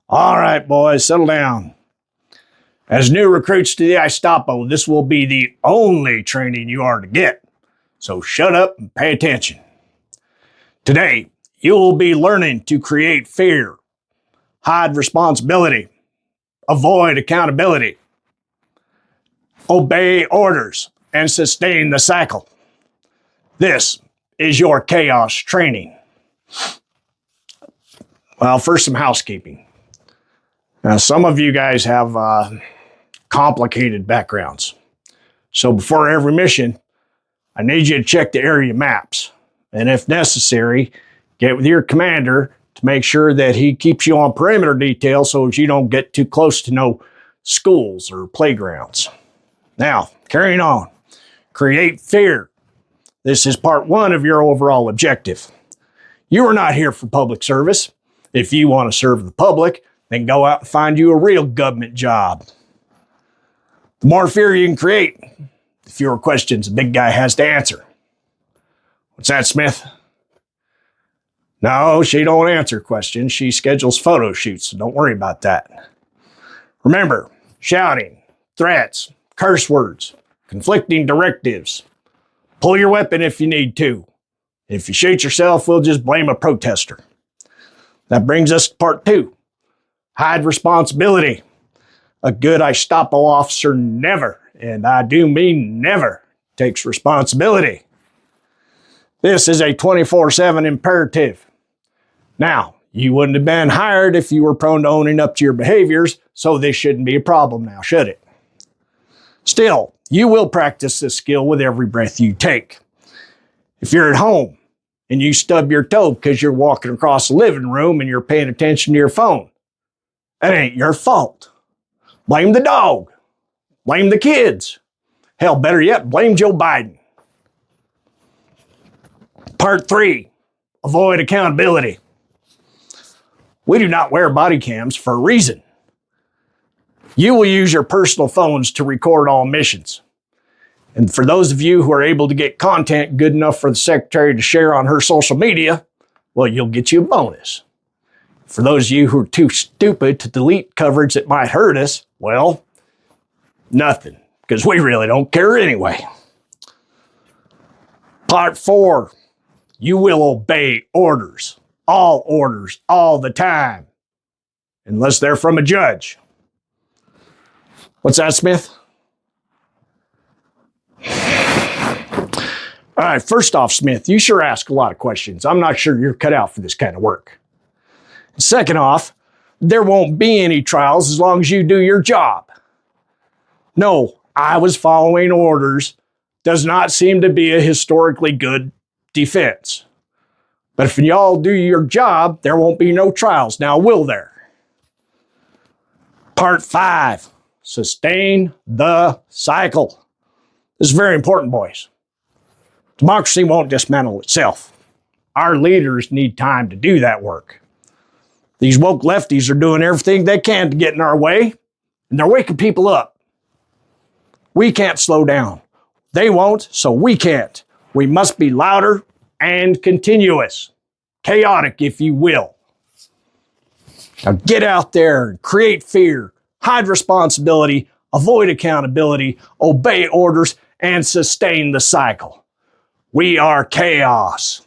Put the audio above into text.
All right, boys, settle down. As new recruits to the ICEStapo, this will be the only training you are to get. So shut up and pay attention. Today, you will be learning to create fear, hide responsibility, avoid accountability, obey orders, and sustain the cycle. This is your chaos training. Well, first, some housekeeping. Now, some of you guys have complicated backgrounds. So before every mission, I need you to check the area maps. And if necessary, get with your commander to make sure that he keeps you on perimeter detail so that you don't get too close to no schools or playgrounds. Now, carrying on. Create fear. This is part one of your overall objective. You are not here for public service. If you want to serve the public, then go out and find you a real government job. The more fear you can create, the fewer questions the big guy has to answer. What's that, Smith? No, she don't answer questions. She schedules photo shoots, so don't worry about that. Remember, shouting, threats, curse words, conflicting directives. Pull your weapon if you need to. If you shoot yourself, we'll just blame a protester. That brings us to part two. Hide responsibility. A good ICEStapo officer never, and I do mean never, takes responsibility. This is a 24/7 imperative. Now, you wouldn't have been hired if you were prone to owning up to your behaviors, so this shouldn't be a problem now, should it? Still, you will practice this skill with every breath you take. If you're at home and you stub your toe because you're walking across the living room and you're paying attention to your phone, that ain't your fault. Blame the dog. Blame the kids. Hell, better yet, blame Joe Biden. Part three, avoid accountability. We do not wear body cams for a reason. You will use your personal phones to record all missions. And for those of you who are able to get content good enough for the secretary to share on her social media, well, you'll get you a bonus. For those of you who are too stupid to delete coverage that might hurt us, well, nothing, because we really don't care anyway. Part four, you will obey orders, all the time, unless they're from a judge. What's that, Smith? All right, first off, Smith, you sure ask a lot of questions. I'm not sure you're cut out for this kind of work. Second off, there won't be any trials as long as you do your job. No, I was following orders does not seem to be a historically good defense. But if y'all do your job, there won't be no trials. Now, will there? Part five, sustain the cycle. This is very important, boys. Democracy won't dismantle itself. Our leaders need time to do that work. These woke lefties are doing everything they can to get in our way, and they're waking people up. We can't slow down. They won't, so we can't. We must be louder and continuous. Chaotic, if you will. Now get out there and create fear, hide responsibility, avoid accountability, obey orders, and sustain the cycle. We are chaos.